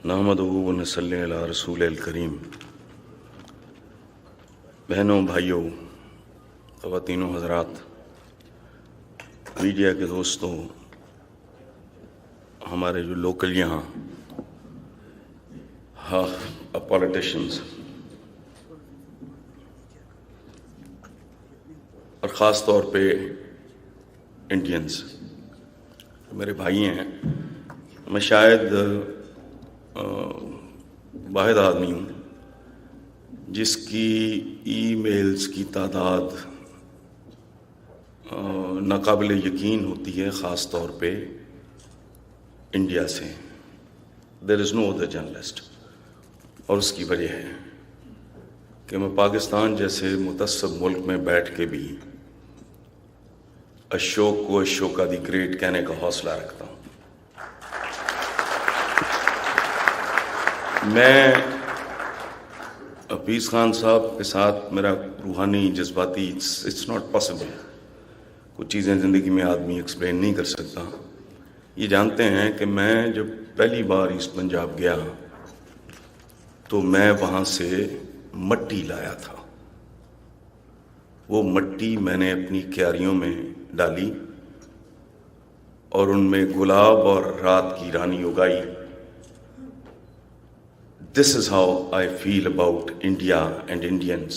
نحمدہ و نصلی علی رسول الکریم۔ بہنوں، بھائیوں، خواتین و حضرات، میڈیا کے دوستوں، ہمارے جو لوکل یہاں پولیٹیشنز اور خاص طور پہ انڈینز میرے بھائی ہیں۔ میں شاید واحد آدمی ہوں جس کی ای میلز کی تعداد ناقابل یقین ہوتی ہے، خاص طور پہ انڈیا سے۔ دیر از نو ادر جرنلسٹ، اور اس کی وجہ ہے کہ میں پاکستان جیسے متعصب ملک میں بیٹھ کے بھی اشوک کو اشوکا دی گریٹ کہنے کا حوصلہ رکھتا ہوں۔ میں حفیظ خان صاحب کے ساتھ میرا روحانی جذباتی اٹس ناٹ پاسبل، کچھ چیزیں زندگی میں آدمی ایکسپلین نہیں کر سکتا۔ یہ جانتے ہیں کہ میں جب پہلی بار ایسٹ پنجاب گیا تو میں وہاں سے مٹی لایا تھا۔ وہ مٹی میں نے اپنی کیاریوں میں ڈالی اور ان میں گلاب اور رات کی رانی اگائی۔ This is how I feel about India and Indians.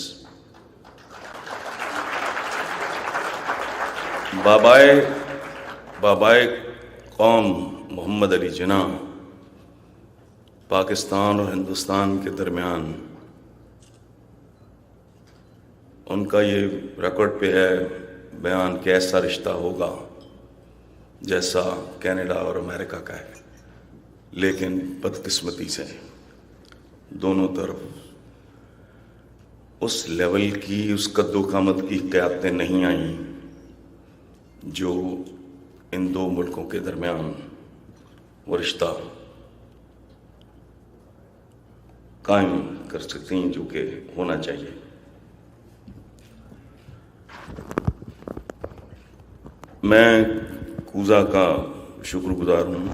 بابائے قوم محمد علی جناح پاکستان اور ہندوستان کے درمیان ان کا یہ ریکارڈ پہ ہے بیان کہ ایسا رشتہ ہوگا جیسا کینیڈا اور امریکہ کا ہے، لیکن بدقسمتی سے دونوں طرف اس لیول کی، اس قد و قامت کی قیادتیں نہیں آئیں جو ان دو ملکوں کے درمیان وہ رشتہ قائم کر سکتی ہیں جو کہ ہونا چاہیے۔ میں کوزا کا شکر گزار ہوں۔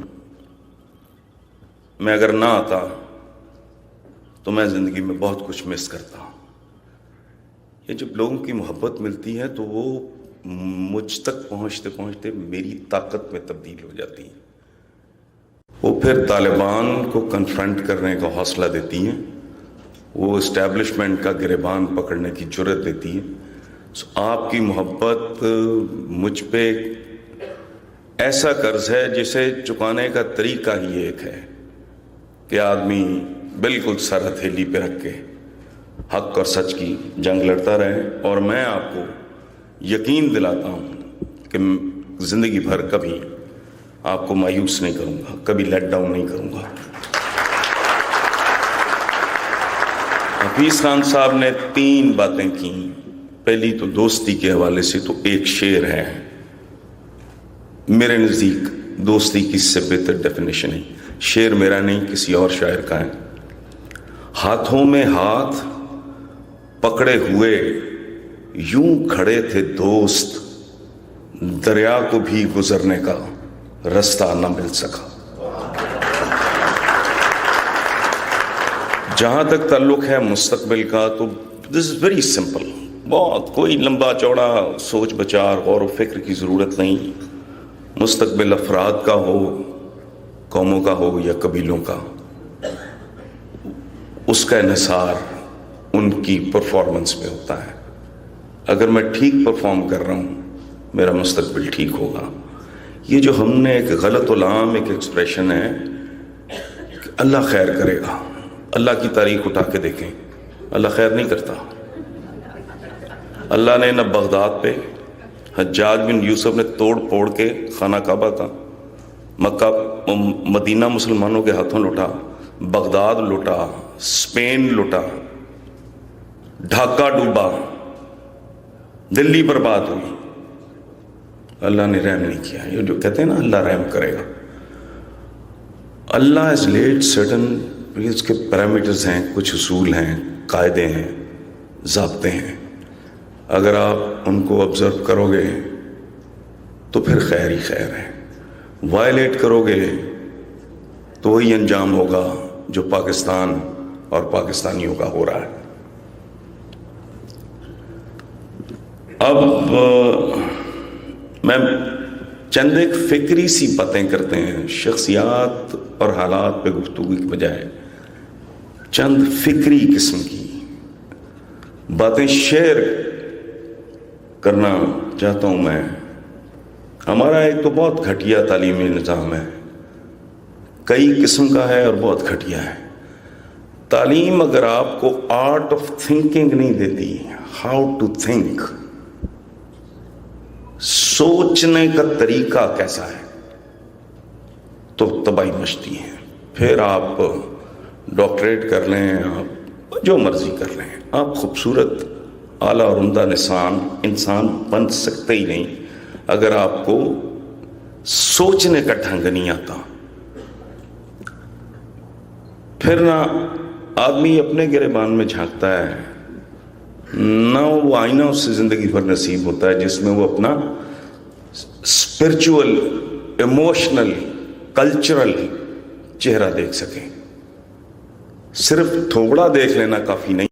میں اگر نہ آتا تو میں زندگی میں بہت کچھ مس کرتا ہوں۔ یہ جب لوگوں کی محبت ملتی ہے تو وہ مجھ تک پہنچتے پہنچتے میری طاقت میں تبدیل ہو جاتی ہے۔ وہ پھر طالبان کو کنفرنٹ کرنے کا حوصلہ دیتی ہیں، وہ اسٹیبلشمنٹ کا گریبان پکڑنے کی جرأت دیتی ہے۔ آپ کی محبت مجھ پہ ایسا قرض ہے جسے چکانے کا طریقہ ہی ایک ہے کہ آدمی بالکل سر ہتھیلی پہ رکھ کے حق اور سچ کی جنگ لڑتا رہے۔ اور میں آپ کو یقین دلاتا ہوں کہ زندگی بھر کبھی آپ کو مایوس نہیں کروں گا، کبھی لیٹ ڈاؤن نہیں کروں گا۔ حفیظ خان صاحب نے 3 باتیں کی۔ پہلی تو دوستی کے حوالے سے تو ایک شعر ہے، میرے نزدیک دوستی کی اس سے بہتر ڈیفینیشن ہے، شعر میرا نہیں کسی اور شاعر کا ہے۔ ہاتھوں میں ہاتھ پکڑے ہوئے یوں کھڑے تھے دوست، دریا کو بھی گزرنے کا رستہ نہ مل سکا۔ جہاں تک تعلق ہے مستقبل کا تو دس از ویری سمپل، بہت کوئی لمبا چوڑا سوچ بچار غور و فکر کی ضرورت نہیں۔ مستقبل افراد کا ہو، قوموں کا ہو یا قبیلوں کا، اس کا انحصار ان کی پرفارمنس پہ ہوتا ہے۔ اگر میں ٹھیک پرفارم کر رہا ہوں میرا مستقبل ٹھیک ہوگا۔ یہ جو ہم نے ایک غلط العام ایک ایکسپریشن ہے کہ اللہ خیر کرے گا، اللہ کی تاریخ اٹھا کے دیکھیں، اللہ خیر نہیں کرتا۔ اللہ نے نہ بغداد پہ حجاج بن یوسف نے توڑ پھوڑ کے خانہ کعبہ کا، مکہ مدینہ مسلمانوں کے ہاتھوں لوٹا، بغداد لوٹا، اسپین لوٹا، ڈھاکہ ڈوبا، دلی برباد ہوئی، اللہ نے رحم نہیں کیا۔ یہ جو کہتے ہیں نا اللہ رحم کرے گا، اللہ has laid certain اس کے پیرامیٹرز ہیں، کچھ اصول ہیں، قاعدے ہیں، ضابطے ہیں۔ اگر آپ ان کو آبزرو کرو گے تو پھر خیر ہی خیر ہے، وائلیٹ کرو گے تو وہی انجام ہوگا جو پاکستان اور پاکستانیوں کا ہو رہا ہے. اب میں چند ایک فکری سی باتیں کرتے ہیں، شخصیات اور حالات پہ گفتگو کی بجائے چند فکری قسم کی باتیں شیئر کرنا چاہتا ہوں میں. ہمارا ایک تو بہت گھٹیا تعلیمی نظام ہے، کئی قسم کا ہے اور بہت گھٹیا ہے. تعلیم اگر آپ کو آرٹ آف تھنکنگ نہیں دیتی، ہاؤ ٹو تھنک، سوچنے کا طریقہ کیسا ہے، تو تباہی مچتی ہے. پھر آپ ڈاکٹریٹ کر لیں، آپ جو مرضی کر لیں، آپ خوبصورت اعلیٰ اور عمدہ انسان بن سکتے ہی نہیں اگر آپ کو سوچنے کا ڈھنگ نہیں آتا. پھر نہ آدمی اپنے گریبان میں جھانکتا ہے، نہ وہ آئینہ اس سے زندگی بھر نصیب ہوتا ہے جس میں وہ اپنا اسپرچول، ایموشنل، کلچرل چہرہ دیکھ سکیں. صرف تھوبڑا دیکھ لینا کافی نہیں.